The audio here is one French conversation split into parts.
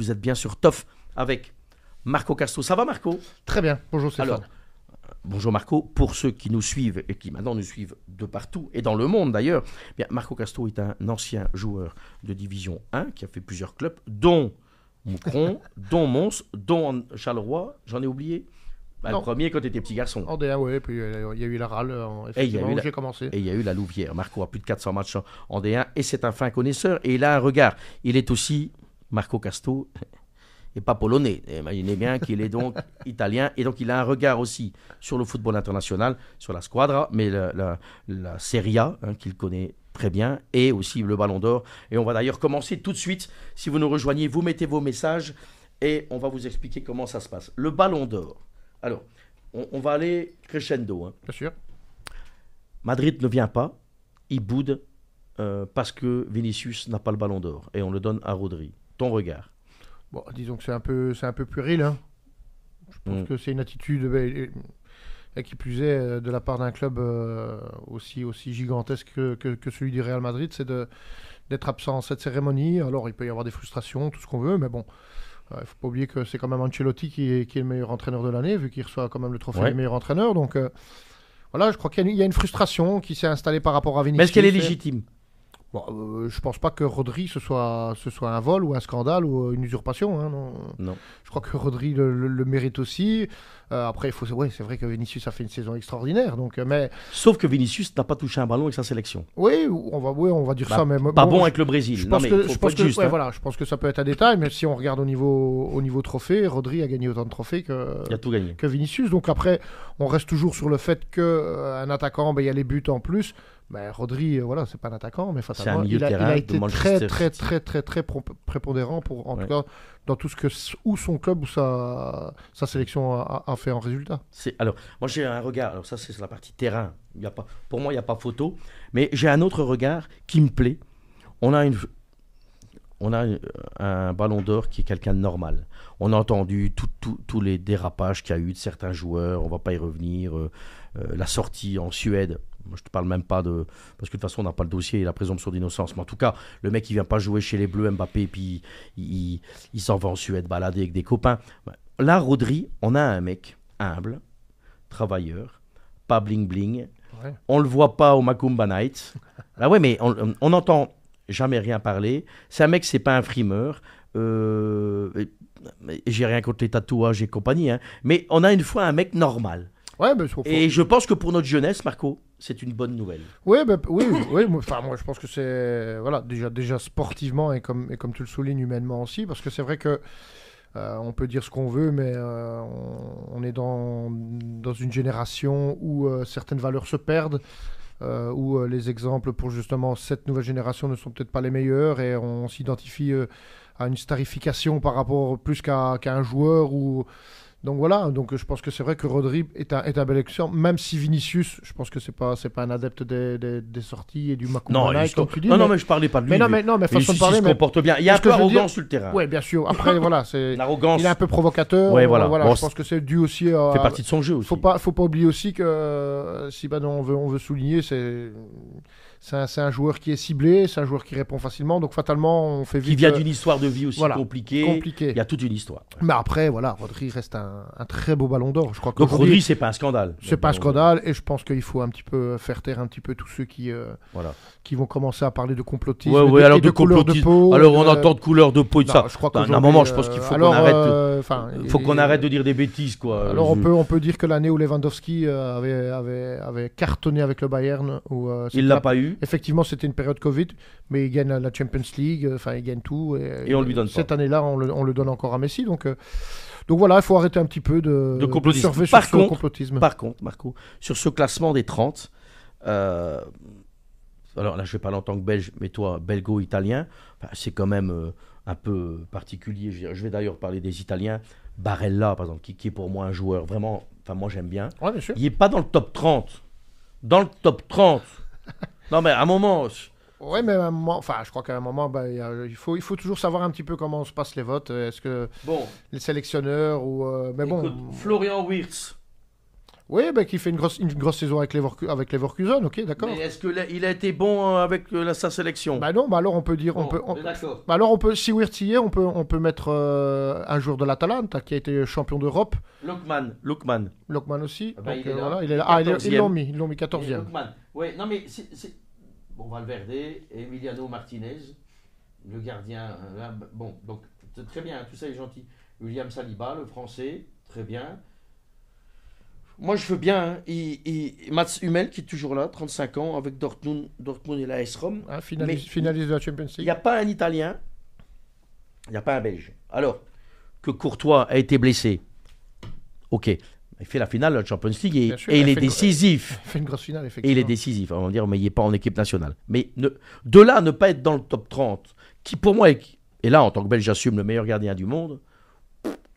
vous êtes bien sur TOF avec Marco Casto. Ça va, Marco? Très bien, bonjour Stéphane. Alors, bonjour Marco, pour ceux qui nous suivent et qui maintenant nous suivent de partout et dans le monde d'ailleurs, bien, Marco Casto est un ancien joueur de Division 1 qui a fait plusieurs clubs, dont Moucron, dont Mons, dont Charleroi, j'en ai oublié. Le premier quand tu étais petit garçon. En D1, oui, puis il y a eu la RAL, effectivement, où j'ai commencé. Et il y a eu la Louvière. Marco a plus de 400 matchs en D1 et c'est un fin connaisseur. Et il a un regard. Il est aussi, Marco Casto, et pas polonais. Imaginez bien qu'il est donc italien. Et donc il a un regard aussi sur le football international, sur la Squadra, mais la Serie A, qu'il connaît très bien, et aussi le Ballon d'Or. Et on va d'ailleurs commencer tout de suite. Si vous nous rejoignez, vous mettez vos messages et on va vous expliquer comment ça se passe. Le Ballon d'Or. Alors, on va aller crescendo. Bien sûr. Madrid ne vient pas, il boude parce que Vinicius n'a pas le Ballon d'Or et on le donne à Rodri. Ton regard? Bon, disons que c'est un peu puéril. Hein. Je pense que c'est une attitude, et qui plus est, de la part d'un club aussi gigantesque que celui du Real Madrid, c'est d'être absent à cette cérémonie. Alors, il peut y avoir des frustrations, tout ce qu'on veut, mais bon. Il ne faut pas oublier que c'est quand même Ancelotti qui est le meilleur entraîneur de l'année, vu qu'il reçoit quand même le trophée du meilleur entraîneur. Donc voilà, je crois qu'il y a une frustration qui s'est installée par rapport à Vinicius. Mais est-ce qu'elle est légitime? Bon, je pense pas que Rodri ce soit un vol ou un scandale ou une usurpation. Hein, non. Je crois que Rodri le mérite aussi. Après, c'est vrai que Vinicius a fait une saison extraordinaire. Donc, mais... Sauf que Vinicius n'a pas touché un ballon avec sa sélection. Oui, on va dire ça. Mais pas bon avec le Brésil. Je pense que ça peut être un détail, mais si on regarde au niveau trophée, Rodri a gagné autant de trophées que Vinicius. Donc après, on reste toujours sur le fait qu'un attaquant, il y a les buts en plus. Mais Rodri, c'est pas un attaquant, mais fatalement, il a été très prépondérant pour, en tout cas, dans tout ce que son club ou sa sélection a fait en résultat. Alors, moi j'ai un regard, alors ça c'est la partie terrain, pour moi il n'y a pas photo, mais j'ai un autre regard qui me plaît. On a un Ballon d'Or qui est quelqu'un de normal. On a entendu tous les dérapages qu'il y a eu de certains joueurs, on ne va pas y revenir, la sortie en Suède. Moi, je ne te parle même pas de... Parce que de toute façon, on n'a pas le dossier et la présomption d'innocence. Mais en tout cas, le mec, il ne vient pas jouer chez les Bleus, Mbappé, puis il s'en va en Suède balader avec des copains. Là, Rodri, on a un mec humble, travailleur, pas bling-bling. Ouais. On ne le voit pas au Macumba Night. Ah ouais, mais on n'entend jamais rien parler. C'est un mec, c'est pas un frimeur. J'ai rien contre les tatouages et compagnie. Hein. Mais on a une fois un mec normal. Ouais, et je pense que pour notre jeunesse, Marco, c'est une bonne nouvelle. Oui, moi je pense que c'est déjà sportivement et comme tu le soulignes humainement aussi, parce que c'est vrai que on peut dire ce qu'on veut, mais on est dans une génération où certaines valeurs se perdent, où les exemples pour justement cette nouvelle génération ne sont peut-être pas les meilleurs, et on s'identifie à une starification par rapport plus qu'à un joueur ou... Donc voilà, je pense que c'est vrai que Rodri est un bel exemple, même si Vinicius, je pense que c'est pas un adepte des sorties et du Macumba Night, comme tu dis. Non, mais je parlais pas de lui. Mais façon de parler, il se comporte bien. Il y a un peu arrogant sur le terrain. Oui, bien sûr. Après, voilà, c'est l'arrogance. Il est un peu provocateur. Ouais, voilà. Je pense que c'est dû aussi à... fait partie de son jeu aussi. Faut pas oublier aussi que si on veut souligner, c'est un joueur qui est ciblé, c'est un joueur qui répond facilement, donc fatalement on fait vite. Qui vient d'une histoire de vie aussi compliquée. Il y a toute une histoire. Mais après, Rodri reste un très beau Ballon d'Or. Je crois que donc Rodri, c'est pas un scandale. C'est pas un scandale, et je pense qu'il faut un petit peu faire taire un petit peu tous ceux qui vont commencer à parler de complotisme. Alors de couleur de peau. Alors on entend de couleur de peau et de ça. Je crois à un moment, je pense qu'il faut qu'on arrête. Qu'on arrête de dire des bêtises, quoi. Alors on peut dire que l'année où Lewandowski avait cartonné avec le Bayern, il l'a pas eu. Effectivement, c'était une période Covid, mais il gagne la Champions League, il gagne tout. Et on lui donne cette année-là, on le donne encore à Messi. Donc voilà, il faut arrêter un petit peu de surfer sur ce complotisme. Par contre, Marco, sur ce classement des 30, alors là, je ne vais pas en tant que Belge, mais toi, belgo-italien, c'est quand même un peu particulier. Je vais d'ailleurs parler des Italiens. Barella, par exemple, qui est pour moi un joueur vraiment... moi, j'aime bien. Ouais, bien sûr. Il n'est pas dans le top 30. Dans le top 30. Non, mais à un moment... Oui, mais à un moment, je crois qu'à un moment, il faut toujours savoir un petit peu comment se passent les votes. Est-ce que les sélectionneurs ou... Écoute, Florian Wirtz. Oui, bah, qui fait une grosse saison avec Leverkusen, ok, d'accord. Mais est-ce qu'il a été bon avec sa sélection? Bah non, bah alors on peut dire, Bon, d'accord. bah alors si Wirtz y est, on peut mettre un joueur de l'Atalanta qui a été champion d'Europe. Lokman. Lokman aussi. Ah bah, donc, il est là. voilà, il est là. Ah, ils 14e. l'ont mis 14e. Lokman. Ouais, non mais bon, Valverde, Emiliano Martinez, le gardien. Là, bon, donc c'est très bien, tout ça est gentil. William Saliba, le français, très bien. Moi, je veux bien. Mats Hummel, qui est toujours là, 35 ans, avec Dortmund et la AS Rome. Hein, finaliste de la Champions Il League. n'y a pas un Italien, il n'y a pas un Belge. Alors, que Courtois a été blessé, ok. Il fait la finale de la Champions League Bien sûr, et il il est fait décisif. Il fait une grosse finale, Et effectivement. il est décisif. On va dire, mais il n'est pas en équipe nationale. Mais de là, ne pas être dans le top 30, qui pour moi, et là, en tant que Belge, j'assume le meilleur gardien du monde,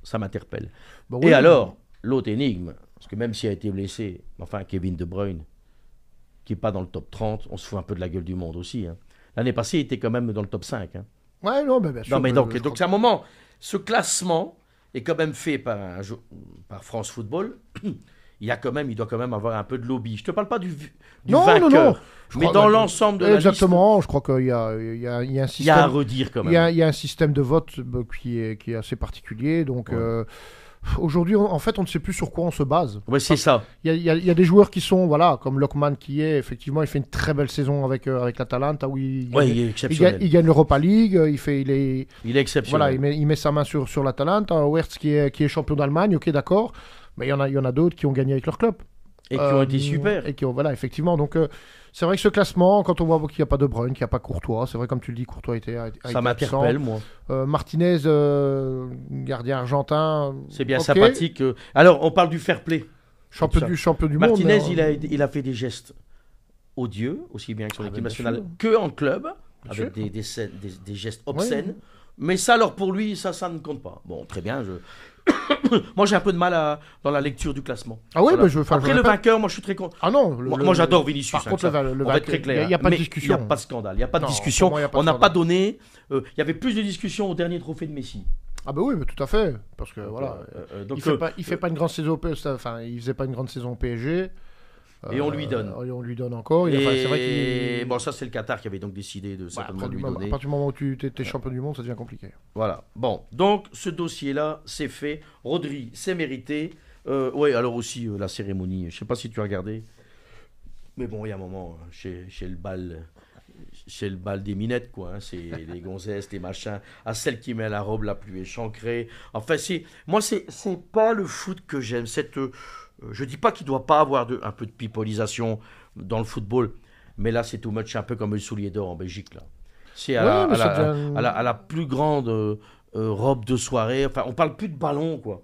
ça m'interpelle. Bah Et oui, alors, l'autre énigme, parce que même s'il a été blessé, enfin, Kevin De Bruyne, qui n'est pas dans le top 30, on se fout un peu de la gueule du monde aussi. Hein. L'année passée, il était quand même dans le top 5. Hein. Ouais, non, mais bien sûr. Non, mais donc, je crois c'est un moment. Ce classement est quand même fait par France Football. Il doit quand même avoir un peu de lobby. Je te parle pas du Non, vainqueur, non, non. Je mais crois- dans bah, l'ensemble de la liste, Exactement, je crois qu'il y a un il y a à système. redire quand Il y a, même. il y a un système de vote qui est assez particulier. Donc, Ouais. aujourd'hui, en fait, on ne sait plus sur quoi on se base. Ouais, c'est ça. Il y a des joueurs qui sont, voilà, comme Lokman qui est, effectivement, il fait une très belle saison avec l'Atalanta où Ouais, il est exceptionnel. il gagne l'Europa League, Il est exceptionnel. voilà, il met sa main sur l'Atalanta. Wirtz qui est champion d'Allemagne, ok, d'accord. Mais il y en a d'autres qui ont gagné avec leur club. Et qui ont été super. Et qui ont, voilà, effectivement. Donc, c'est vrai que ce classement, quand on voit qu'il n'y a pas De Bruyne, qu'il n'y a pas Courtois, c'est vrai, comme tu le dis, Courtois a été Ça absent. m'interpelle, moi. Martinez, gardien argentin. C'est bien ok. sympathique. Alors, on parle du fair play. Champion du monde. Martinez, mais, il a fait des gestes odieux, aussi bien que sur Ah, l'équipe bien nationale sûr. que en club, Bien avec sûr. des gestes obscènes. Ouais. Mais ça, alors pour lui, ça ne compte pas. Bon, très bien. Moi, j'ai un peu de mal dans la lecture du classement. Ah oui, Voilà. bah, je Après, le répète. vainqueur, moi, je suis très content. Ah non. Moi, j'adore Vinicius. Par contre, ça. le On va être vainqueur, très clair. il n'y a pas de Mais discussion. Il n'y a pas de scandale. Il n'y a pas de Non, discussion. pour moi, il y a pas On de n'a scandale. pas donné. Il y avait plus de discussions au dernier trophée de Messi. Ah bah oui, mais tout à fait. Parce que voilà. Donc, Il fait pas une grande saison au PSG. Enfin, il faisait pas une grande saison au PSG. Et on lui donne. Et on lui donne encore. Et Enfin, c'est vrai qu'il. bon, ça, c'est le Qatar qui avait donc décidé de Ouais, certainement après, lui à donner. partir du moment où tu es champion du monde, ça devient compliqué. Voilà. Bon, donc ce dossier-là, c'est fait. Rodri, c'est mérité. Oui, alors aussi la cérémonie. Je sais pas si tu as regardé, mais bon, il y a un moment chez le bal des minettes, quoi. Hein, c'est les gonzesses, les machins. À celle qui met la robe la plus échancrée. Enfin, moi, c'est pas le foot que j'aime. Je dis pas qu'il doit pas avoir un peu de pipolisation dans le football, mais là, c'est too much, un peu comme le soulier d'or en Belgique, là. C'est à la plus grande robe de soirée. Enfin, on parle plus de ballon, quoi.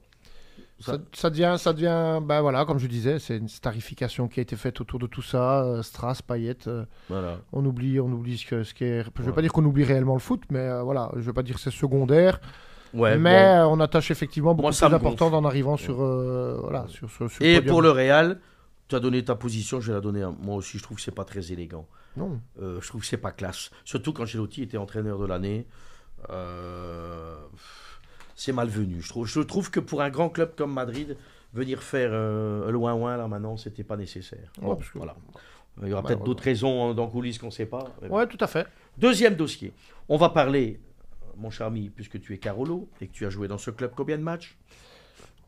Ça devient, ben voilà, comme je disais, c'est une starification qui a été faite autour de tout ça, Strass, Payet. Voilà. On oublie ce qui est. Je ne veux pas dire qu'on oublie réellement le foot, mais voilà, je ne veux pas dire que c'est secondaire. Ouais, mais bon. on attache effectivement beaucoup ça plus me important gonfle. en arrivant sur voilà sur ce Et podium. pour le Real, tu as donné ta position, je vais la donner à moi aussi. Je trouve que c'est pas très élégant. Non. Je trouve que c'est pas classe. Surtout quand Ancelotti était entraîneur de l'année. C'est malvenu. Je trouve que pour un grand club comme Madrid, venir faire loin là maintenant, c'était pas nécessaire. Ouais, Bon, parce que- voilà. Il y aura peut-être d'autres raisons dans coulisses qu'on ne sait pas. Mais bon. Ouais, tout à fait. Deuxième dossier. On va parler, mon cher ami, puisque tu es Carolo et que tu as joué dans ce club combien de matchs?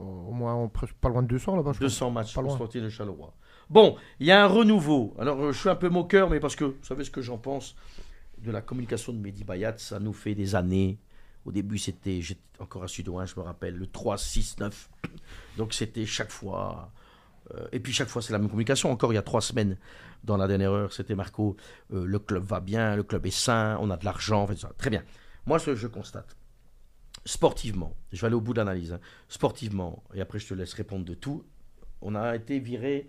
Au moins, pas loin de 200 là-bas. Je 200 matchs Pas au loin. Sporting de Charleroi. Bon, il y a un renouveau. Alors, je suis un peu moqueur, mais parce que vous savez ce que j'en pense de la communication de Mehdi Bayat, ça nous fait des années. Au début, j'étais encore à Sud-Ouest, je me rappelle, le 3, 6, 9. Donc, c'était chaque fois. Et puis, chaque fois, c'est la même communication. Encore il y a 3 semaines, dans la dernière heure, c'était Marco. Le club va bien, le club est sain, on a de l'argent. En fait, ça. Très bien. Moi, ce que je constate, sportivement, je vais aller au bout de l'analyse, hein. Sportivement, et après, je te laisse répondre de tout. On a été viré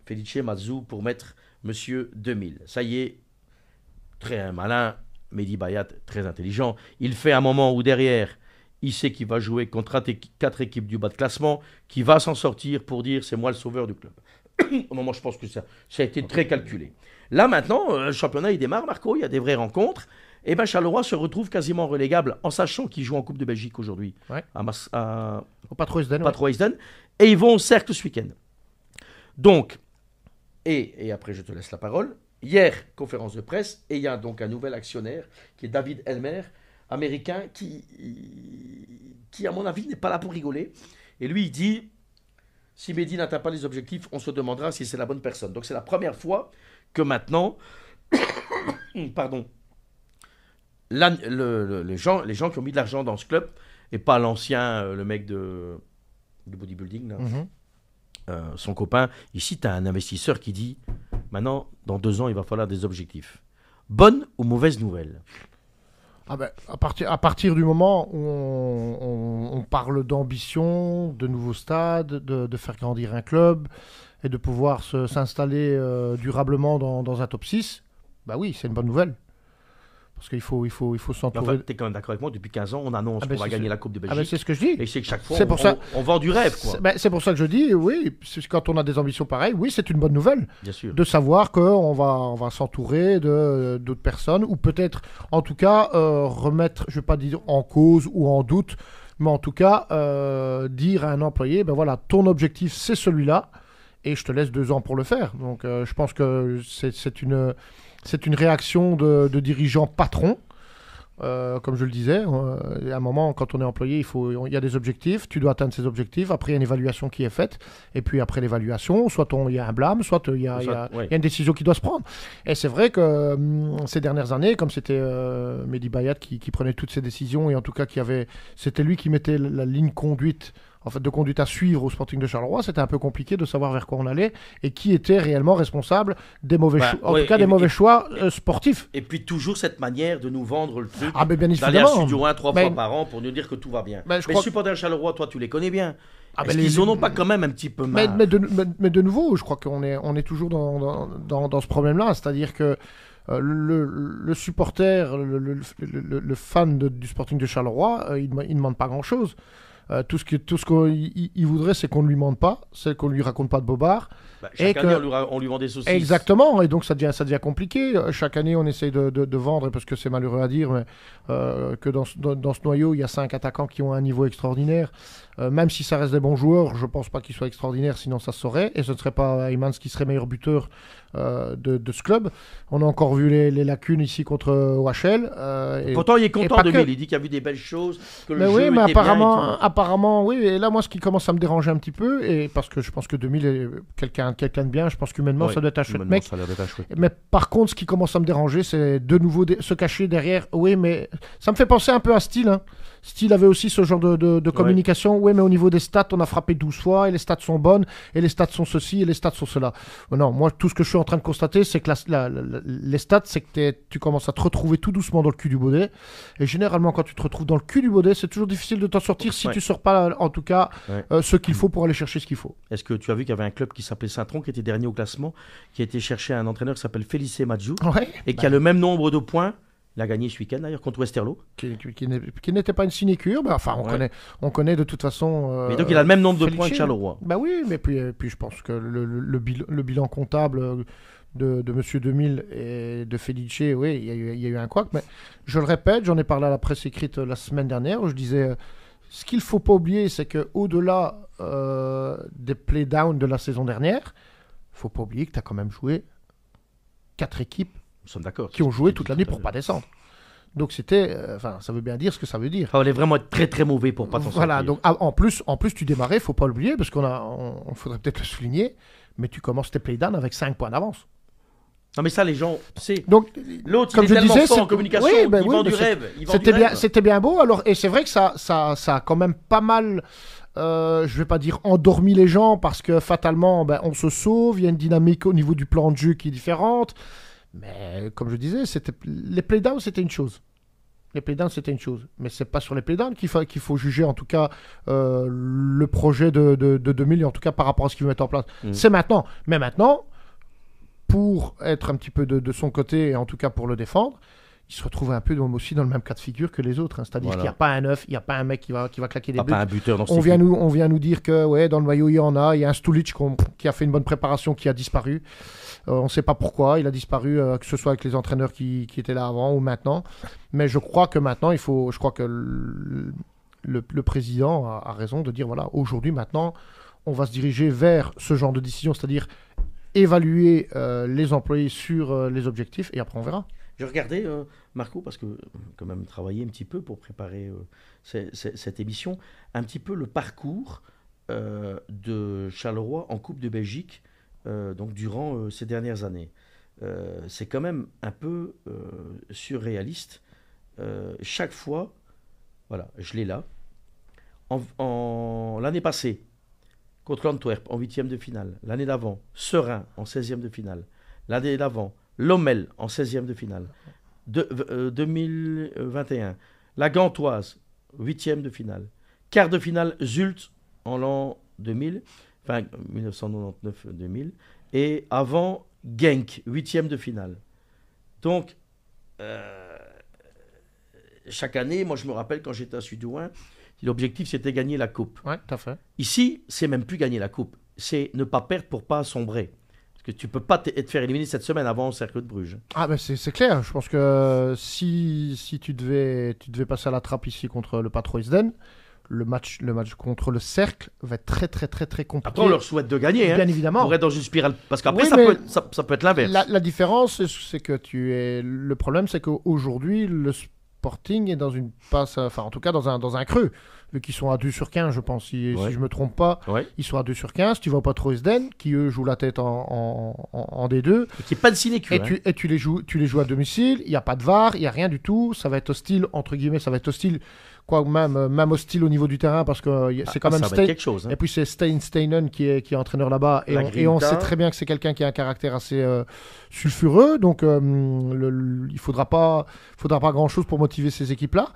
Felice Mazou pour mettre Monsieur 2000. Ça y est, très malin, Mehdi Bayat, très intelligent. Il fait un moment où derrière, il sait qu'il va jouer contre 4 équipes du bas de classement, qui va s'en sortir pour dire c'est moi le sauveur du club. Au moment, je pense que ça a été très calculé. Là maintenant, le championnat il démarre, Marco, il y a des vraies rencontres. Et bien Charleroi se retrouve quasiment relégable en sachant qu'il joue en Coupe de Belgique aujourd'hui Ouais. à Au Patro Esden. Patro Eisden, et ils vont au Cercle ce week-end. Donc, et après je te laisse la parole, hier, conférence de presse, et il y a donc un nouvel actionnaire qui est David Elmer, américain, qui à mon avis, n'est pas là pour rigoler. Et lui, il dit, si Mehdi n'atteint pas les objectifs, on se demandera si c'est la bonne personne. Donc c'est la première fois que maintenant, pardon, les gens qui ont mis de l'argent dans ce club, et pas l'ancien, le mec de bodybuilding, là, son copain, ici tu as un investisseur qui dit, maintenant, dans 2 ans, il va falloir des objectifs. Bonne ou mauvaise nouvelle? À partir du moment où on parle d'ambition, de nouveaux stades, de faire grandir un club et de pouvoir s'installer durablement dans un top 6, bah oui, c'est une bonne nouvelle. Parce qu'il faut s'entourer. Enfin, tu es quand même d'accord avec moi, depuis 15 ans, on annonce qu'on va gagner la Coupe de Belgique. C'est ce que je dis. Et c'est que chaque fois, on vend du rêve. C'est pour ça que je dis, oui, quand on a des ambitions pareilles, oui, c'est une bonne nouvelle. Bien sûr. De savoir qu'on va s'entourer d'autres personnes, ou peut-être, en tout cas, remettre, je ne vais pas dire en cause ou en doute, mais en tout cas, dire à un employé, ben voilà, ton objectif, c'est celui-là, et je te laisse 2 ans pour le faire. Donc, je pense que c'est une réaction de dirigeants patrons. Comme je le disais, à un moment, quand on est employé, il y a des objectifs, tu dois atteindre ces objectifs, après il y a une évaluation qui est faite, et puis après l'évaluation, soit il y a un blâme, soit il y a une décision qui doit se prendre. Et c'est vrai que ces dernières années, comme c'était Mehdi Bayat qui prenait toutes ces décisions, et en tout cas c'était lui qui mettait la ligne conduite, en fait, de conduite à suivre au Sporting de Charleroi, c'était un peu compliqué de savoir vers quoi on allait et qui était réellement responsable des mauvais choix, en tout cas des mauvais choix sportifs. Et puis toujours cette manière de nous vendre le truc, bien d'aller à Studio 1 3 fois par an pour nous dire que tout va bien. Mais les supporters de Charleroi, toi tu les connais bien. Est-ce qu'ils en ont pas quand même un petit peu marre? Mais de nouveau, je crois qu'on est toujours dans ce problème-là, c'est-à-dire que le supporter, le fan du Sporting de Charleroi, il ne demande pas grand-chose. Tout ce qu'il voudrait, c'est qu'on ne lui mente pas, c'est qu'on ne lui raconte pas de bobards. Chaque année, on lui vend des saucisses. Exactement, et donc ça devient compliqué. Chaque année, on essaye de vendre, parce que c'est malheureux à dire, mais que dans ce noyau, il y a 5 attaquants qui ont un niveau extraordinaire. Même si ça reste des bons joueurs, je ne pense pas qu'ils soient extraordinaires, sinon ça se saurait. Et ce ne serait pas Heymans qui serait meilleur buteur de ce club. On a encore vu les lacunes ici contre OHL. Pourtant, il est content de lui. Il dit qu'il a vu des belles choses, que le jeu mais était apparemment, oui. Et là, moi, ce qui commence à me déranger un petit peu, et parce que je pense que 2000 est quelqu'un de bien, je pense qu'humainement, ça doit être un chouette mec. Mais par contre, ce qui commence à me déranger, c'est de nouveau se cacher derrière. Oui, mais ça me fait penser un peu à Steele. Hein. Steele avait aussi ce genre de communication. Oui, mais au niveau des stats, on a frappé 12 fois, et les stats sont bonnes, et les stats sont ceci, et les stats sont cela. Non, moi, tout ce que je suis en train de constater, c'est que les stats, c'est que tu commences à te retrouver tout doucement dans le cul du baudet. Et généralement, quand tu te retrouves dans le cul du baudet, c'est toujours difficile de t'en sortir si tu sors pas, en tout cas, ce qu'il faut pour aller chercher ce qu'il faut. Est-ce que tu as vu qu'il y avait un club qui s'appelait Saint-Tron, qui était dernier au classement, qui a été chercher un entraîneur qui s'appelle Félicé Madjou, et qui a le même nombre de points? Il a gagné ce week-end d'ailleurs contre Westerlo. Qui n'était pas une sinécure, mais enfin on connaît de toute façon. Mais donc il a le même nombre de points que Charleroi. Bah oui, mais puis je pense que le bilan comptable de Monsieur 2000 et de Felice, oui, il y a eu un couac, mais je le répète, j'en ai parlé à la presse écrite la semaine dernière où je disais ce qu'il faut pas oublier, c'est que au-delà des playdowns de la saison dernière, faut pas oublier que tu as quand même joué 4 équipes qui ont joué toute l'année pour pas descendre. Donc c'était, ça veut bien dire ce que ça veut dire. On est vraiment très très mauvais pour pas s'en sortir. Voilà, donc en plus tu démarrais, faut pas l'oublier, parce on faudrait peut-être le souligner, mais tu commences tes playdowns avec 5 points d'avance. Non mais ça les gens, c'est donc l'autre il est tellement fort en communication, il vend du rêve. C'était bien beau, alors, et c'est vrai que ça a quand même pas mal. Je vais pas dire endormi les gens, parce que fatalement on se sauve, il y a une dynamique au niveau du plan de jeu qui est différente. Mais comme je disais, les playdowns, c'était une chose. Mais c'est pas sur les playdowns qu'il faut juger, en tout cas, le projet de 2000, et en tout cas par rapport à ce qu'ils vont mettre en place. C'est maintenant. Mais maintenant, pour être un petit peu de son côté, et en tout cas pour le défendre, il se retrouve un peu aussi dans le même cas de figure que les autres. Hein. C'est-à-dire qu'il n'y a pas un neuf, il n'y a pas un mec qui va claquer des buts. Pas un buteur dans on vient nous dire que dans le maillot, il y en a. Il y a un Stulic qui a fait une bonne préparation, qui a disparu. On ne sait pas pourquoi. Il a disparu, que ce soit avec les entraîneurs qui étaient là avant ou maintenant. Mais je crois que maintenant, je crois que le président a raison de dire, voilà, aujourd'hui, maintenant, on va se diriger vers ce genre de décision, c'est-à-dire évaluer les employés sur les objectifs, et après on verra. Je regardais, Marco, parce que quand même travaillé un petit peu pour préparer cette émission, un petit peu le parcours de Charleroi en Coupe de Belgique donc durant ces dernières années. C'est quand même un peu surréaliste. Chaque fois, voilà, je l'ai là. L'année passée, contre l'Antwerp en 8e de finale. L'année d'avant, Serein en 16e de finale. L'année d'avant, Lommel en 16e de finale. 2021, la Gantoise, 8e de finale. Quart de finale, Zult en l'an 2000, enfin 1999-2000. Et avant, Genk, 8e de finale. Donc, chaque année, moi je me rappelle quand j'étais à Sudouin, l'objectif c'était gagner la coupe. Ouais, tout à fait. Ici, c'est même plus gagner la coupe, c'est ne pas perdre pour pas sombrer. Parce que tu peux pas te faire éliminer cette semaine avant le Cercle de Bruges. Ah ben c'est clair, je pense que si tu devais passer à la trappe ici contre le Patroisden, le match contre le Cercle va être très très très très compliqué. Après on leur souhaite de gagner, bien évidemment. Pour être dans une spirale, parce qu'après oui, ça peut être l'inverse. La différence, c'est que le problème, c'est qu'aujourd'hui le Sporting est dans une passe, enfin en tout cas dans un creux, vu qu'ils sont à 2 sur 15, je pense, si je me trompe pas, ils sont à 2 sur 15, tu vas au Patroisden, qui eux jouent la tête en D2, et qui n'est pas de sinécure. Et tu les joues à domicile, il n'y a pas de VAR, il n'y a rien du tout, ça va être hostile, entre guillemets, ça va être hostile, même hostile au niveau du terrain, parce que c'est quand même ça va être quelque chose, hein. Et puis c'est Steinen qui est entraîneur là-bas, et on sait très bien que c'est quelqu'un qui a un caractère assez sulfureux, donc il faudra pas grand-chose pour motiver ces équipes-là.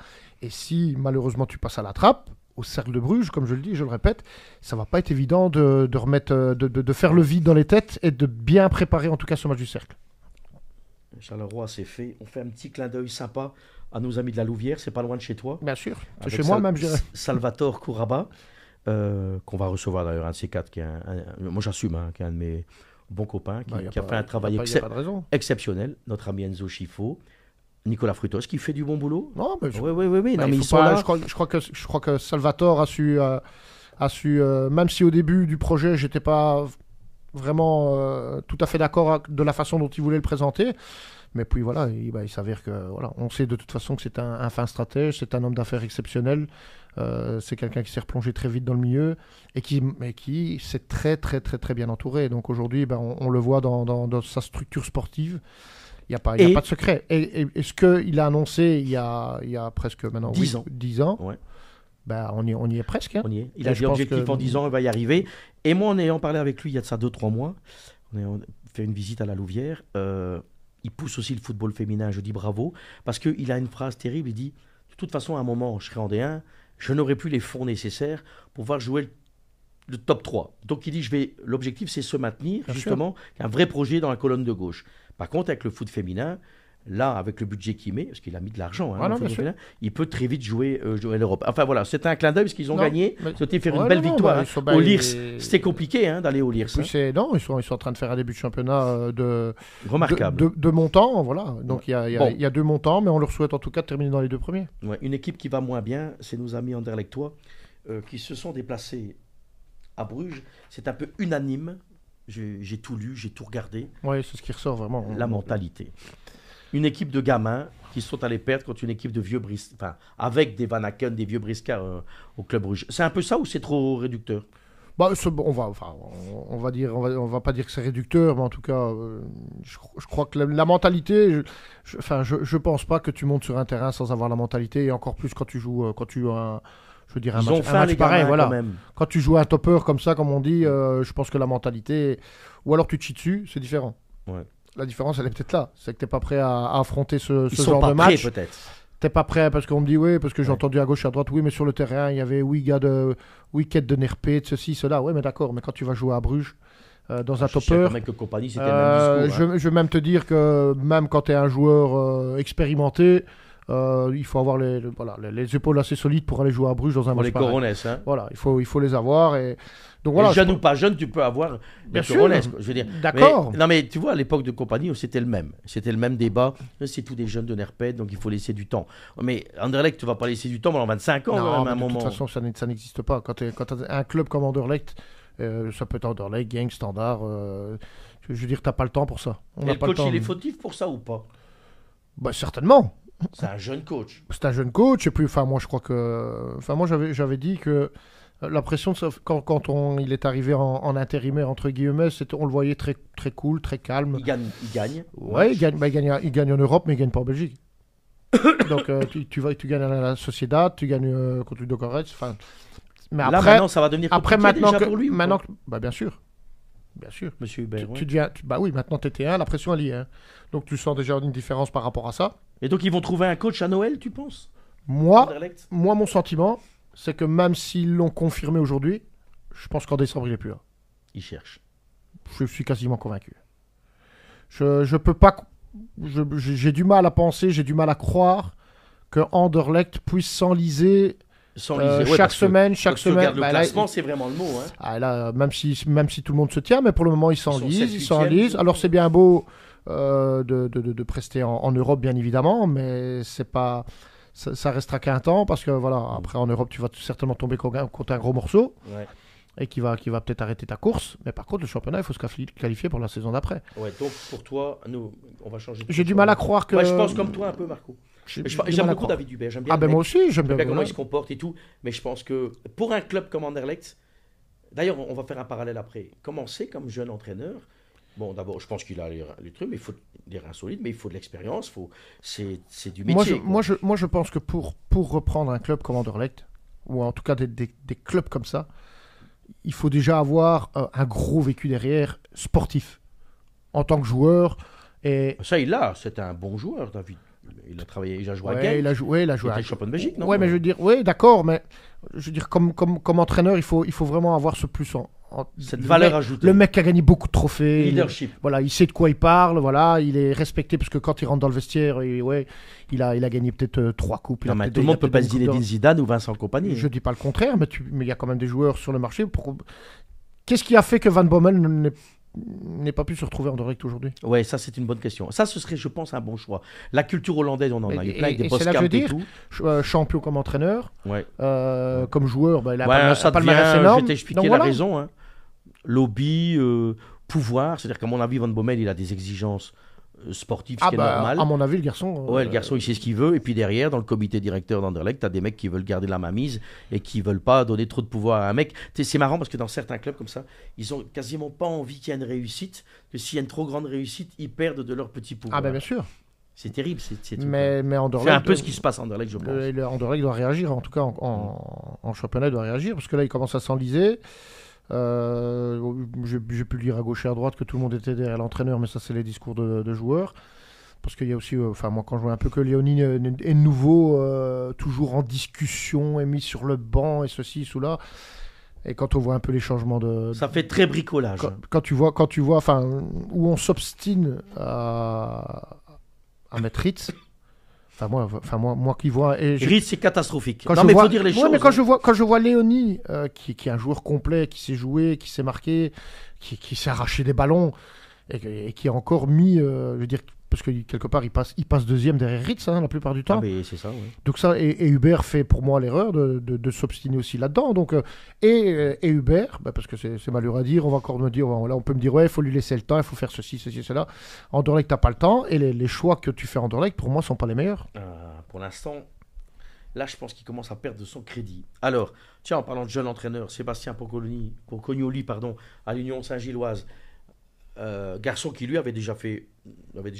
Et si malheureusement tu passes à la trappe, au Cercle de Bruges, comme je le dis, je le répète, ça va pas être évident de remettre, de faire le vide dans les têtes et de bien préparer en tout cas ce match du Cercle. Charleroi, c'est fait. On fait un petit clin d'œil sympa à nos amis de la Louvière, c'est pas loin de chez toi. Bien sûr, c'est chez moi même, je dirais. Salvatore Kouraba, qu'on va recevoir d'ailleurs, un de ces quatre, moi j'assume, qui est un de mes bons copains, qui a fait un travail exceptionnel, notre ami Enzo Schifo. Nicolas Frutos qui fait du bon boulot. Non, mais oui. Bah, non, mais ils sont là. Je crois que Salvatore a su même si au début du projet, j'étais pas vraiment tout à fait d'accord de la façon dont il voulait le présenter. Mais puis voilà, il s'avère que on sait de toute façon que c'est un fin stratège, c'est un homme d'affaires exceptionnel. C'est quelqu'un qui s'est replongé très vite dans le milieu et qui s'est très très très très bien entouré. Donc aujourd'hui, on le voit dans sa structure sportive. Il n'y a pas de secret. Et ce qu'il a annoncé il y a presque maintenant 10 ans, ouais. On y est presque. Hein. On y est. Il a dit objectif en 10 ans, il va y arriver. Et moi, en ayant parlé avec lui il y a de ça 2-3 mois, on a fait une visite à la Louvière, il pousse aussi le football féminin, je dis bravo, parce qu'il a une phrase terrible, il dit, de toute façon, à un moment, je serai en D1, je n'aurai plus les fonds nécessaires pour pouvoir jouer le top 3. Donc il dit, l'objectif c'est se maintenir, bien justement, un vrai projet dans la colonne de gauche. Par contre, avec le foot féminin, là, avec le budget qu'il met, parce qu'il a mis de l'argent, féminin, il peut très vite jouer l'Europe. Enfin voilà, c'était un clin d'œil parce qu'ils ont gagné. C'était faire une belle victoire. Au Lirs, c'était compliqué d'aller au Lirs. Non, ils sont en train de faire un début de championnat remarquable. De montant, voilà. Donc il y a 2 montants, mais on leur souhaite en tout cas de terminer dans les 2 premiers. Ouais, une équipe qui va moins bien, c'est nos amis anderlechtois qui se sont déplacés à Bruges. C'est un peu unanime. J'ai tout lu, j'ai tout regardé. Oui, c'est ce qui ressort vraiment. La mentalité. Une équipe de gamins qui sont allés perdre contre une équipe de vieux briscards, avec des Van Aken, des vieux briscards au Club Bruges. C'est un peu ça ou c'est trop réducteur? On va pas dire que c'est réducteur, mais en tout cas, je crois que la mentalité, je pense pas que tu montes sur un terrain sans avoir la mentalité, et encore plus quand tu joues un match pareil, voilà. Quand tu joues un topper comme ça, comme on dit, je pense que la mentalité, ou alors tu te chies dessus, c'est différent. Ouais. La différence, elle est peut-être là, c'est que t'es pas prêt à affronter ce genre de match. Peut-être. T'es pas prêt parce qu'on me dit parce que j'ai entendu à gauche à droite, mais sur le terrain il y avait quête de Nerpé, de ceci, cela, mais d'accord, mais quand tu vas jouer à Bruges dans un topper, compagnie, c'était le même discours, je vais même te dire que même quand tu es un joueur expérimenté, il faut avoir les épaules assez solides pour aller jouer à Bruges dans un match pareil. Les Coronets, Voilà, il faut les avoir. Et donc voilà. Jeune ou pas jeune, tu peux avoir des Coronets. Je veux dire. D'accord. Mais tu vois, à l'époque de compagnie, c'était le même. C'était le même débat. C'est tous des jeunes de Nerpet, donc il faut laisser du temps. Mais Anderlecht, tu vas pas laisser du temps pendant 25 ans, non, à un moment. De toute façon, ça n'existe pas. Quand tu as un club comme Anderlecht, Ça peut être Anderlecht, Genk, Standard. Je veux dire, t'as pas le temps pour ça. On Et n'a le pas coach, le temps. il est fautif pour ça ou pas? Bah, certainement. C'est un jeune coach. C'est un jeune coach. Et puis, enfin, moi, je crois que. Enfin, moi, j'avais dit que la pression, quand il est arrivé en intérimaire, entre guillemets, on le voyait très, très cool, très calme. Il gagne. Ouais, il gagne en Europe, mais il gagne pas en Belgique. Donc, tu gagnes à la Sociedad, tu gagnes contre Ludogorets. Enfin, mais Là, maintenant, ça va devenir après compliqué maintenant déjà que, pour lui. maintenant, bah, bien sûr. Bien sûr. Monsieur Hubert, Tu deviens, bah oui, maintenant tu étais 1, la pression elle y est. Hein. Donc tu sens déjà une différence par rapport à ça. Et donc, ils vont trouver un coach à Noël, tu penses? Moi, Anderlecht mon sentiment, c'est que même s'ils l'ont confirmé aujourd'hui, je pense qu'en décembre il est plus là. Ils cherchent. Je suis quasiment convaincu. Je peux pas. J'ai du mal à penser, j'ai du mal à croire que Anderlecht puisse s'enliser chaque semaine. Regarde le Bah, classement, c'est vraiment le mot. Hein. Là, même si tout le monde se tient, mais pour le moment, ils s'enlisent. 7e. Alors, c'est bien beau de prester en Europe, bien évidemment, mais c'est pas, ça restera qu'un temps, parce que voilà, après, en Europe, tu vas certainement tomber contre un gros morceau, Ouais. et qui va peut-être arrêter ta course. Mais par contre, le championnat, il faut se qualifier pour la saison d'après. Ouais, donc pour toi, nous, on va changer. J'ai du mal à croire que. Moi, je pense comme toi un peu, Marco. J'ai J'aime du mal à beaucoup croire. David Hubert. J'aime bien. Ah, le ben mec. moi aussi, j'aime J'aime bien comment bien. il se comporte et tout. Mais je pense que pour un club comme Anderlecht, d'ailleurs, on va faire un parallèle après. Commencer comme jeune entraîneur. Bon, d'abord, je pense qu'il a les trucs, mais il faut des reins solides, mais il faut de l'expérience. C'est du métier. Moi, je pense que pour reprendre un club comme Anderlecht, ou en tout cas des clubs comme ça, il faut déjà avoir un gros vécu derrière, sportif, en tant que joueur. Et Ça, il l'a. C'était un bon joueur, David. Il a travaillé, il a joué à ouais, Genk. il a joué Il était champion de Belgique, non? Ouais, mais je veux dire, ouais, d'accord, mais je veux dire, comme entraîneur, il faut vraiment avoir ce plus Cette valeur ajoutée. Le mec qui a gagné beaucoup de trophées. Leadership. Voilà, il sait de quoi il parle, voilà, il est respecté parce que quand il rentre dans le vestiaire, il a gagné peut-être 3 coupes. Non, mais tout le monde peut pas se Zinedine Zidane ou Vincent Kompany. Je dis pas le contraire, mais il y a quand même des joueurs sur le marché. Qu'est-ce qui a fait que Van Bommel n'ait pas pu se retrouver en Anderlecht aujourd'hui? Ouais, ça c'est une bonne question. Ça, ce serait, je pense, un bon choix. La culture hollandaise, on en a eu plein avec des et boss c'est là que je veux et dire, tout. champion comme entraîneur, Ouais. comme joueur, il a Ça un palmarès devient, énorme. je vais t'expliquer Donc la voilà. raison. Hein. Lobby, pouvoir, c'est-à-dire qu'à mon avis, Van Bommel, il a des exigences sportives, ce qui est normal. À mon avis, le garçon. Ouais, le garçon, il sait ce qu'il veut. Et puis derrière, dans le comité directeur d'Anderlecht, t'as des mecs qui veulent garder la mainmise et qui veulent pas donner trop de pouvoir à un mec. C'est marrant parce que dans certains clubs comme ça, ils ont quasiment pas envie qu'il y ait une réussite. Que s'il y a une trop grande réussite, ils perdent de leur petit pouvoir. Ah, ben bien sûr. C'est terrible. Mais c'est Anderlecht. un peu ce qui se passe à Anderlecht, je pense. Anderlecht doit réagir, en tout cas en championnat, il doit réagir parce que là, il commence à s'enliser. J'ai pu lire à gauche et à droite que tout le monde était derrière l'entraîneur, mais ça, c'est les discours de joueurs. Parce qu'il y a aussi, moi quand je vois un peu que Léonie est nouveau, toujours en discussion, est mis sur le banc et ceci, cela. Et quand on voit un peu les changements Ça fait très bricolage. Quand tu vois, où on s'obstine à mettre Ritz. Moi qui vois. Ritz, c'est catastrophique. Quand Il faut dire les choses. Mais quand je vois Léonie, qui est un joueur complet, qui sait jouer, qui sait marquer, qui sait arracher des ballons, et qui est encore mis, je veux dire, parce que quelque part, il passe deuxième derrière Ritz, la plupart du temps. Ah, mais c'est ça, oui. Donc ça, et Hubert fait pour moi l'erreur de s'obstiner aussi là-dedans. Donc, et Hubert, parce que c'est malheureux à dire, on va encore me dire, là on peut me dire, ouais, il faut lui laisser le temps, il faut faire ceci, cela. Anderlecht, t'as pas le temps, et les choix que tu fais en Anderlecht, pour moi, sont pas les meilleurs. Pour l'instant, là, je pense qu'il commence à perdre de son crédit. Alors, tiens, en parlant de jeune entraîneur, Sébastien Pocognoli, à l'Union Saint-Gilloise, garçon qui lui avait déjà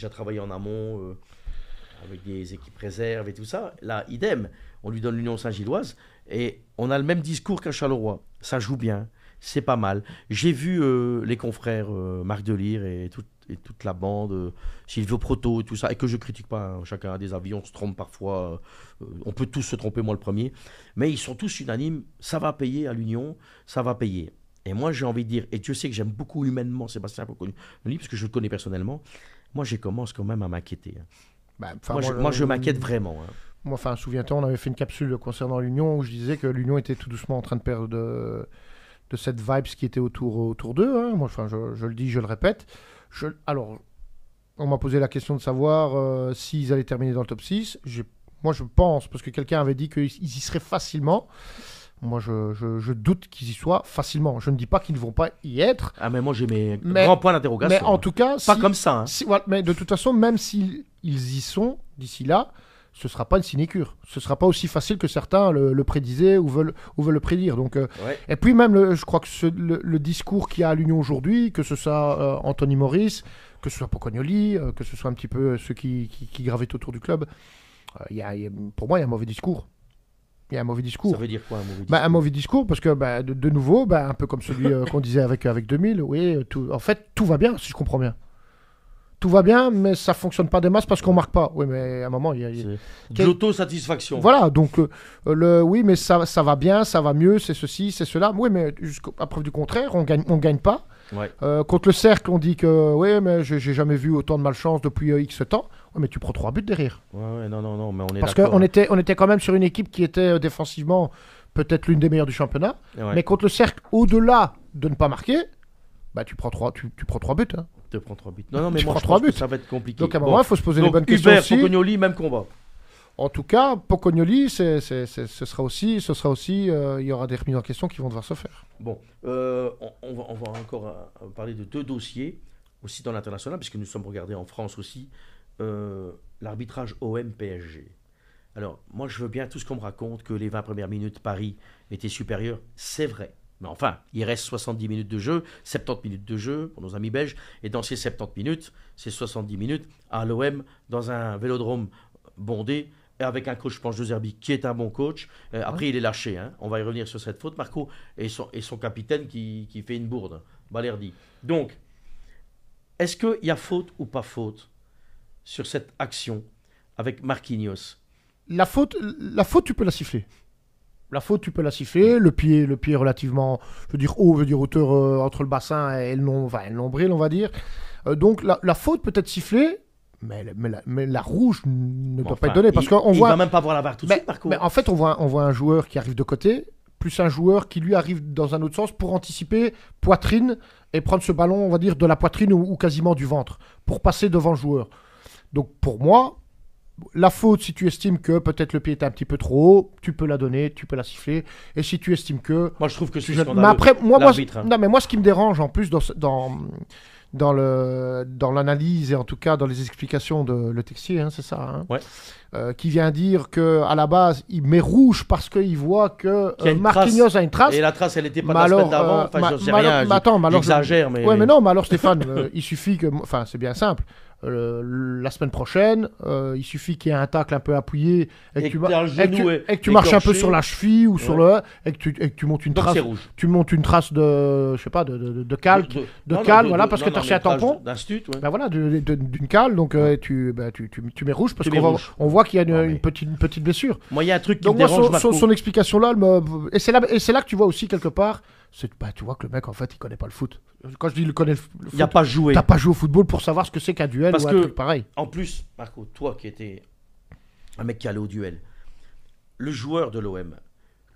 travaillé en amont avec des équipes réserves et tout ça. Là, idem, on lui donne l'Union Saint-Gilloise et on a le même discours qu'à Charleroi. Ça joue bien, c'est pas mal. J'ai vu les confrères Marc Delire et toute la bande, Silvio Proto et tout ça, et que je critique pas, hein. Chacun a des avis, on se trompe parfois, on peut tous se tromper, moi le premier, mais ils sont tous unanimes, ça va payer à l'Union, ça va payer. Et moi, j'ai envie de dire, et Dieu sait que j'aime beaucoup humainement Sébastien Pocognoli, parce que je le connais personnellement, moi, je commence quand même à m'inquiéter. Moi, je m'inquiète vraiment. Hein. Moi, souviens-toi, on avait fait une capsule concernant l'Union où je disais que l'Union était tout doucement en train de perdre de cette vibe qui était autour d'eux. Hein. Moi, je le dis, je le répète. Alors, on m'a posé la question de savoir s'ils allaient terminer dans le top 6. Moi, je pense, parce que quelqu'un avait dit qu'ils y seraient facilement. Moi, je doute qu'ils y soient facilement. Je ne dis pas qu'ils ne vont pas y être. Ah, mais moi, j'ai mes grands points d'interrogation. Mais en tout cas... Pas comme ça. Voilà, mais de toute façon, même s'ils y sont d'ici là, ce ne sera pas une sinécure. Ce ne sera pas aussi facile que certains le prédisaient ou veulent le prédire. Donc, Et puis même, je crois que le discours qu'il y a à l'Union aujourd'hui, que ce soit Anthony Maurice, que ce soit Pocognoli, que ce soit un petit peu ceux qui gravitent autour du club, pour moi, il y a un mauvais discours. Il y a un mauvais discours. Ça veut dire quoi, un mauvais discours? Un mauvais discours, parce que de nouveau, un peu comme celui qu'on disait avec 2000, oui, en fait, tout va bien, si je comprends bien. Tout va bien, mais ça fonctionne pas des masses parce qu'on marque pas. Oui, mais à un moment, il y a... de l'autosatisfaction. Voilà, donc oui, mais ça va bien, ça va mieux, c'est ceci, c'est cela. Oui, mais à preuve du contraire, on gagne pas. Ouais. Contre le Cercle, on dit que oui, mais j'ai jamais vu autant de malchance depuis X temps. Oui, mais tu prends 3 buts derrière. Ouais, non, mais on est parce d'accord. Parce qu'on était quand même sur une équipe qui était défensivement peut-être l'une des meilleures du championnat. Ouais. Mais contre le Cercle, au-delà de ne pas marquer, tu prends 3 buts. Hein. Tu prends 3 buts. Non, mais tu moi, prends je 3 pense buts. que ça va être compliqué. Donc à un moment, il faut se poser les bonnes questions Hubert, aussi. Pocognoli, même combat. En tout cas, Pocognoli, ce sera aussi, il y aura des remises en question qui vont devoir se faire. Bon, on va encore parler de 2 dossiers, aussi dans l'international, puisque nous sommes regardés en France aussi, l'arbitrage OM-PSG. Alors, moi, je veux bien tout ce qu'on me raconte, que les 20 premières minutes, Paris était supérieur, c'est vrai. Mais enfin, il reste 70 minutes de jeu, 70 minutes de jeu pour nos amis belges, et dans ces 70 minutes, ces 70 minutes, à l'OM, dans un vélodrome bondé, avec un coach Planche de Zerbi qui est un bon coach. Après, il est lâché. Hein. On va y revenir sur cette faute, Marco, et son capitaine qui fait une bourde, Balerdi. Donc, est-ce qu'il y a faute ou pas faute sur cette action avec Marquinhos? La faute, tu peux la siffler. La faute, tu peux la siffler. Le pied relativement, je veux dire haut, hauteur entre le bassin et le nombril, on va dire. Donc, la faute peut être sifflée. Mais la rouge ne doit pas être donnée parce qu'on voit. Il va même pas voir la VAR tout de suite, Marco. Mais en fait, on voit un joueur qui arrive de côté, plus un joueur qui lui arrive dans un autre sens pour anticiper poitrine et prendre ce ballon, on va dire, de la poitrine ou quasiment du ventre pour passer devant le joueur. Donc pour moi, la faute, si tu estimes que peut-être le pied est un petit peu trop haut, tu peux la donner, tu peux la siffler. Et si tu estimes que. Moi, je trouve que c'est scandaleux. scandaleux. Mais après, non, mais moi, ce qui me dérange en plus dans l'analyse et en tout cas dans les explications de Le Texier, hein, c'est ça, hein, ouais. Qui vient dire qu'à la base, il met rouge parce qu'il voit que Marquinhos a une trace. Et la trace, elle n'était pas de la semaine d'avant. Enfin, je sais rien, j'exagère. Mais... Ouais, mais non, mais alors Stéphane, il suffit que... Enfin, c'est bien simple. La semaine prochaine, il suffit qu'il y ait un tacle un peu appuyé et que tu marches un peu sur la cheville ou sur le et que tu montes une trace. Tu montes une trace de, je sais pas, de cale, voilà, parce que tu as reçu un tampon. Ben voilà, d'une cale, donc tu mets rouge parce qu'on voit qu'il y a une petite blessure. Moi, il y a un truc qui donc me dérange. Son explication là, et c'est là que tu vois aussi quelque part. Tu vois que le mec, en fait, il connaît pas le foot. Quand je dis il connaît le foot, il n'a pas joué. T'as pas joué au football pour savoir ce que c'est qu'un duel ou un truc pareil. En plus, Marco, toi qui étais un mec qui allait au duel, le joueur de l'OM,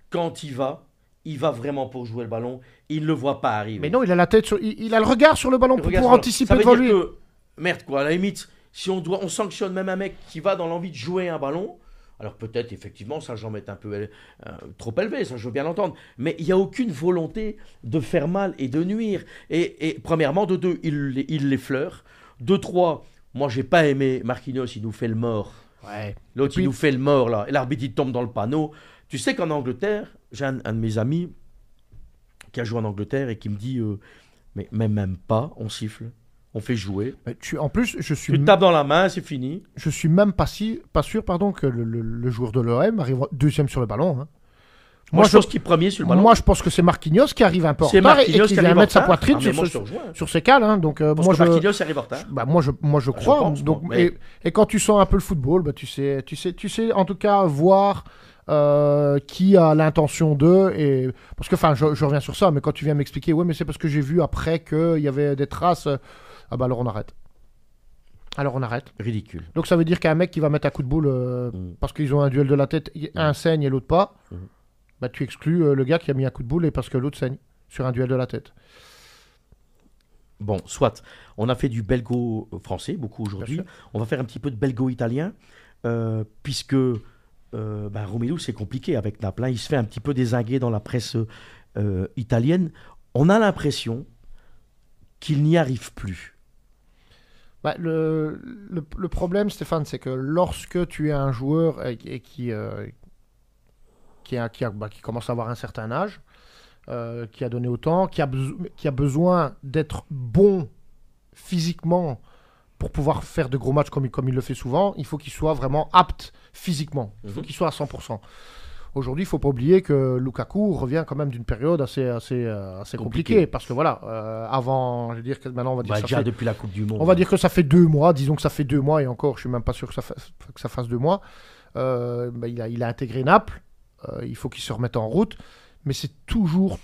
quand il va vraiment pour jouer le ballon, il ne le voit pas arriver. Mais non, il a la tête il a le regard sur le ballon pour anticiper devant lui. Merde, quoi, à la limite, si on sanctionne même un mec qui va dans l'envie de jouer un ballon. Alors peut-être, effectivement, ça j'en mets un peu trop élevé, ça je veux bien l'entendre. Mais il n'y a aucune volonté de faire mal et de nuire. Et premièrement, de 2, il l'effleure. De 3, moi j'ai pas aimé Marquinhos, il nous fait le mort. Ouais. L'autre, il nous fait le mort, là. Et l'arbitre, il tombe dans le panneau. Tu sais qu'en Angleterre, j'ai un de mes amis qui a joué en Angleterre et qui me dit mais même pas, on siffle. On fait jouer. En plus, tu tapes dans la main, c'est fini. Je suis même pas sûr, que le joueur de l'OM arrive deuxième sur le ballon. Hein. Moi, je pense qu'il est premier sur le ballon. Moi, je pense que c'est Marquinhos qui arrive un peu en retard et qui vient mettre sa poitrine sur ses cales. Hein. Donc, Marquinhos arrive en retard. Moi, je crois. Et quand tu sens un peu le football, tu sais en tout cas voir qui a l'intention d'eux. Parce que, je reviens sur ça, mais quand tu viens m'expliquer, ouais, mais c'est parce que j'ai vu après qu'il y avait des traces. Ah bah alors on arrête. Ridicule. Donc ça veut dire qu'un mec qui va mettre un coup de boule parce qu'ils ont un duel de la tête, un saigne et l'autre pas, bah tu exclus le gars qui a mis un coup de boule et parce que l'autre saigne sur un duel de la tête. Bon, soit. On a fait du belgo-français beaucoup aujourd'hui. On va faire un petit peu de belgo-italien puisque Romelu, c'est compliqué avec Naples. Hein. Il se fait un petit peu dézinguer dans la presse italienne. On a l'impression qu'il n'y arrive plus. Le problème, Stéphane, c'est que lorsque tu es un joueur qui commence à avoir un certain âge, qui a donné autant, qui a besoin d'être bon physiquement pour pouvoir faire de gros matchs comme il le fait souvent, il faut qu'il soit vraiment apte physiquement. Il faut qu'il soit à 100%. Aujourd'hui, il ne faut pas oublier que Lukaku revient quand même d'une période assez compliquée. Parce que voilà, avant, je veux dire que maintenant, on va dire déjà depuis la Coupe du Monde. On va dire que ça fait 2 mois, disons que ça fait 2 mois, et encore, je ne suis même pas sûr que ça fasse 2 mois. Il a intégré Naples, il faut qu'il se remette en route, mais c'est toujours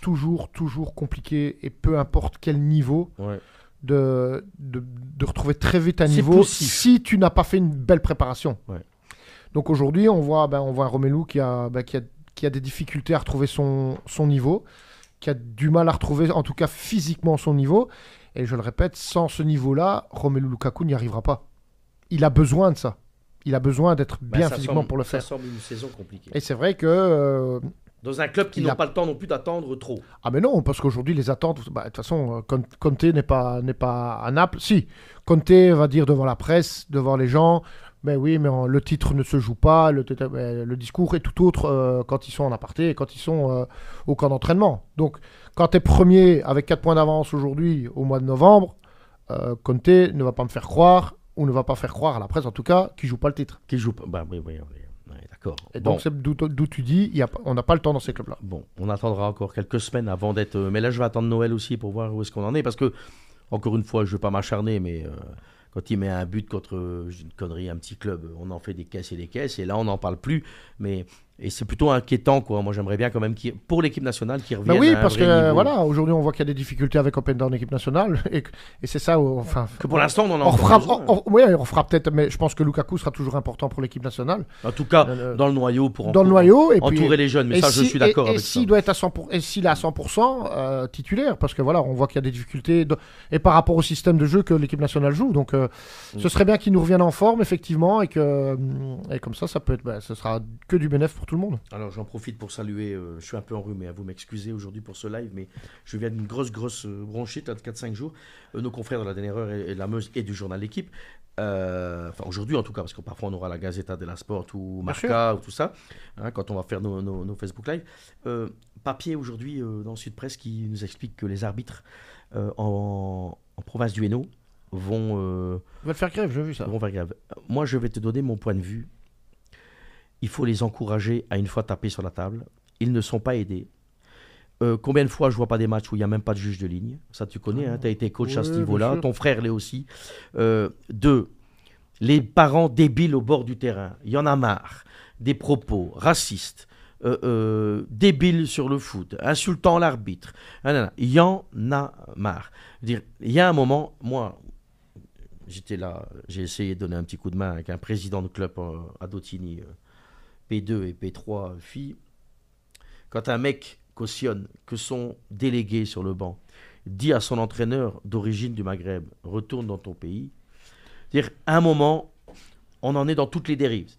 compliqué, et peu importe quel niveau, de retrouver très vite un niveau si tu n'as pas fait une belle préparation. Ouais. Donc aujourd'hui, on voit un Romelu qui a des difficultés à retrouver son niveau, qui a du mal à retrouver, en tout cas physiquement, son niveau. Et je le répète, sans ce niveau-là, Romelu Lukaku n'y arrivera pas. Il a besoin de ça. Il a besoin d'être bien physiquement pour le faire. Ça semble une saison compliquée. Et c'est vrai que... dans un club qui n'a pas le temps non plus d'attendre trop. Ah mais non, parce qu'aujourd'hui, les attentes... de toute façon, Conte n'est pas à Naples. Si, Conte va dire devant la presse, devant les gens... Ben oui, mais le titre ne se joue pas, le discours est tout autre quand ils sont en aparté et quand ils sont au camp d'entraînement. Donc, quand tu es premier avec 4 points d'avance aujourd'hui, au mois de novembre, Conte ne va pas me faire croire, ou ne va pas faire croire à la presse en tout cas, qu'il ne joue pas le titre. Qu'il joue pas, oui, d'accord. Et donc, c'est d'où tu dis, on n'a pas le temps dans ces clubs-là. Bon, on attendra encore quelques semaines avant d'être... mais là, je vais attendre Noël aussi pour voir où est-ce qu'on en est, parce que, encore une fois, je ne veux pas m'acharner, mais... quand il met un but contre une connerie, un petit club, on en fait des caisses et des caisses, et là on n'en parle plus. Et c'est plutôt inquiétant, quoi. Moi j'aimerais bien quand même pour l'équipe nationale qu'il revienne. Oui, à un parce vrai que niveau. voilà, aujourd'hui on voit qu'il y a des difficultés avec Openda en équipe nationale, et c'est ça. Que pour l'instant on en a on fera peut-être, mais je pense que Lukaku sera toujours important pour l'équipe nationale. En tout cas, dans le noyau pour entourer les jeunes. Mais ça, je suis d'accord avec ça. S'il doit être à 100%, et s'il est à 100% titulaire, parce que voilà, on voit qu'il y a des difficultés et par rapport au système de jeu que l'équipe nationale joue. Donc, ce serait bien qu'il nous revienne en forme, effectivement, et comme ça peut être, ce sera que du bénéfice pour tout le monde. Alors, j'en profite pour saluer, je suis un peu enrhumé, à vous m'excuser aujourd'hui pour ce live, mais je viens d'une grosse bronchite de 4-5 jours. Nos confrères de la dernière heure et de la Meuse et du journal L'équipe, enfin aujourd'hui en tout cas, parce que parfois on aura la Gazzetta dello Sport ou Marca ou tout ça, hein, quand on va faire nos Facebook Live. Papier aujourd'hui dans Sud Presse qui nous explique que les arbitres en province du Hainaut vont faire grève, j'ai vu ça. Vont faire grève. Moi, je vais te donner mon point de vue. Il faut les encourager à une fois taper sur la table. Ils ne sont pas aidés. Combien de fois je vois pas des matchs où il n'y a même pas de juge de ligne? Ça, tu connais, hein, tu as été coach à ce niveau-là. Ton frère l'est aussi. 2. Les parents débiles au bord du terrain. Il y en a marre. Des propos racistes, débiles sur le foot, insultant l'arbitre. Il y en a marre. Il y a un moment, moi, j'étais là, j'ai essayé de donner un petit coup de main avec un président de club à Dautigny, P2 et P3 filles. Quand un mec cautionne que son délégué sur le banc dit à son entraîneur d'origine du Maghreb, retourne dans ton pays, c'est-à-dire à un moment, on en est dans toutes les dérives.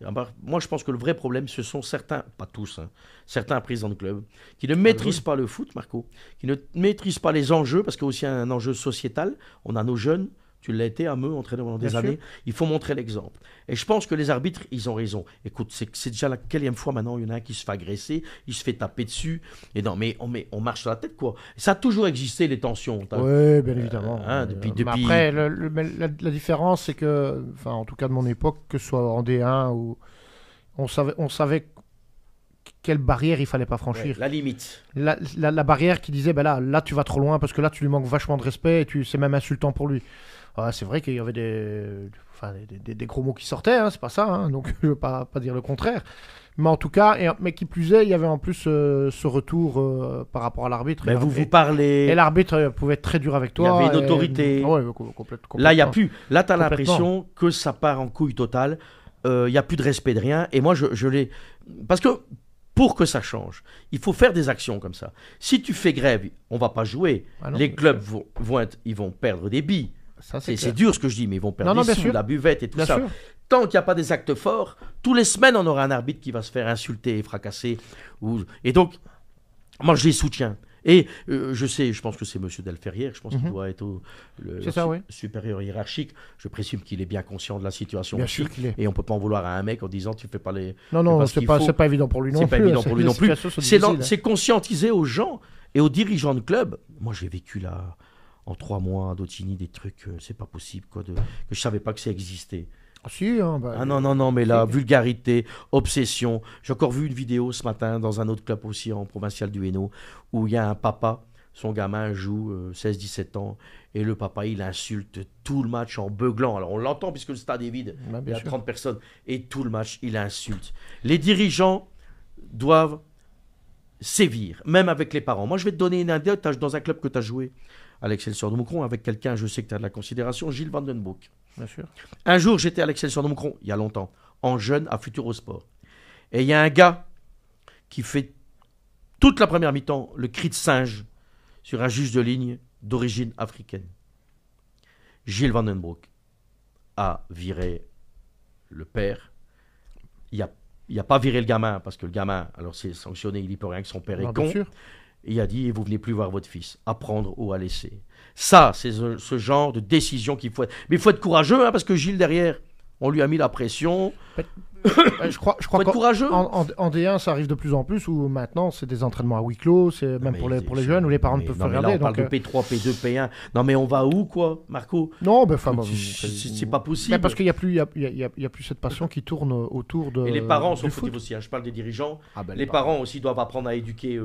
Moi, je pense que le vrai problème, ce sont certains, pas tous, hein, certains présidents de club qui ne maîtrisent pas le foot, Marco, qui ne maîtrisent pas les enjeux, parce qu'il y a aussi un enjeu sociétal. On a nos jeunes, tu l'as été à Meux, entraîneur pendant des années, il faut montrer l'exemple. Et je pense que les arbitres, ils ont raison. Écoute, c'est déjà la quatrième fois maintenant, il y en a un qui se fait agresser, il se fait taper dessus. Et non, mais on marche sur la tête, quoi. Ça a toujours existé, les tensions. Oui, bien évidemment. Depuis... Mais après, la différence, c'est que, enfin, en tout cas de mon époque, que ce soit en D1 ou... On savait quelle barrière il fallait pas franchir. Ouais, la limite. La barrière qui disait, ben là, tu vas trop loin, parce que là, tu lui manques vachement de respect, et c'est même insultant pour lui. C'est vrai qu'il y avait des gros mots qui sortaient, hein, c'est pas ça, hein, donc je veux pas dire le contraire. Mais en tout cas, mais qui plus est, il y avait en plus ce retour par rapport à l'arbitre. Mais vous parlez. Et l'arbitre pouvait être très dur avec toi. Il y avait une autorité. Ouais, complètement. Là, il n'y a plus. Là, tu as l'impression que ça part en couille totale. Il n'y a plus de respect de rien. Et moi, je l'ai. Parce que pour que ça change, il faut faire des actions comme ça. Si tu fais grève, on ne va pas jouer. Les clubs ils vont perdre des billes. C'est dur ce que je dis, mais ils vont perdre des sous, la buvette et tout ça. Tant qu'il n'y a pas des actes forts, Tous les semaines, on aura un arbitre qui va se faire insulter et fracasser. Et donc, moi, je les soutiens. Et je pense que c'est M. Delferrière, je pense qu'il doit être supérieur hiérarchique. Je présume qu'il est bien conscient de la situation bien aussi. Sûr qu'il est. Et on ne peut pas en vouloir à un mec en disant tu ne fais pas les. Non, c'est pas évident pour lui non plus. C'est pas évident pour lui non plus. C'est conscientiser aux gens et aux dirigeants de club. Moi, j'ai vécu là, en 3 mois à Dautigny, des trucs, c'est pas possible, quoi, que je savais pas que ça existait. Non, mais la vulgarité, obsession. J'ai encore vu une vidéo ce matin dans un autre club aussi en provincial du Hainaut où il y a un papa, son gamin joue 16-17 ans et le papa il insulte tout le match en beuglant. Alors on l'entend puisque le stade est vide, il y a 30 personnes et tout le match il insulte. Les dirigeants doivent sévir, même avec les parents. Moi je vais te donner une anecdote dans un club que tu as joué à l'Excelsior de Moucron avec quelqu'un, je sais que tu as de la considération, Gilles Vandenbroek. Bien sûr. Un jour, j'étais à l'Excelsior de Moucron, il y a longtemps, en jeune à Futurosport. Et il y a un gars qui fait toute la première mi-temps le cri de singe sur un juge de ligne d'origine africaine. Gilles Vandenbroek a viré le père. Il a pas viré le gamin, parce que le gamin, alors c'est sanctionné, il n'y peut rien que son père est con. Sûr. Et il a dit, vous venez plus voir votre fils, à prendre ou à laisser. Ça, c'est ce genre de décision qu'il faut être. Mais il faut être courageux, parce que Gilles, derrière, on lui a mis la pression. Je crois faut être courageux. En D1, ça arrive de plus en plus, où maintenant, c'est des entraînements à huis clos, c'est même pour les jeunes, où les parents ne peuvent pas regarder. Là, on parle de P3, P2, P1. Non, mais on va où, quoi, Marco? Non, c'est pas possible. Mais parce qu'il n'y a plus cette passion qui tourne autour de. Et les parents sont fautifs aussi. Je parle des dirigeants. Les parents aussi doivent apprendre à éduquer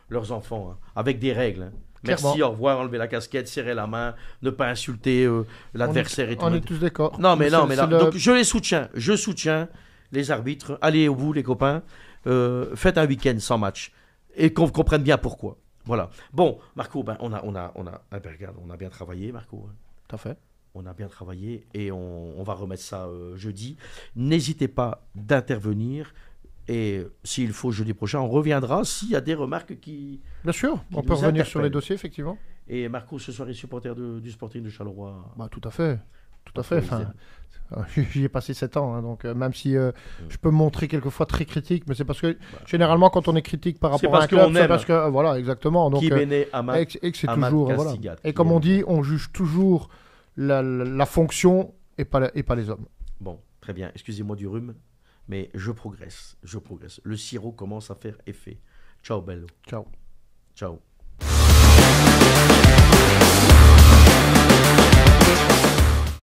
leurs enfants, avec des règles. Merci, au revoir, enlever la casquette, serrer la main, ne pas insulter l'adversaire et tout. On est tous d'accord. Non, mais donc je les soutiens. Je soutiens les arbitres. Allez au bout, les copains. Faites un week-end sans match. Et qu'on comprenne bien pourquoi. Voilà. Bon, Marco, on a bien travaillé, Marco. Tout à fait. On a bien travaillé et on va remettre ça jeudi. N'hésitez pas d'intervenir. Et s'il faut, jeudi prochain, on reviendra s'il y a des remarques qui. Bien sûr, on peut revenir sur les dossiers, effectivement. Et Marco, ce soir, est supporter du Sporting de Charleroi. Tout à fait. Tout à fait. Enfin, j'y ai passé 7 ans, donc même si je peux me montrer quelquefois très critique, mais c'est parce que généralement, quand on est critique par rapport à un club, c'est parce que. Voilà, exactement. Donc, et que c'est toujours. Voilà. Et comme on dit, on juge toujours la fonction et pas les hommes. Bon, très bien. Excusez-moi du rhume. Mais je progresse. Le sirop commence à faire effet. Ciao, bello. Ciao. Ciao.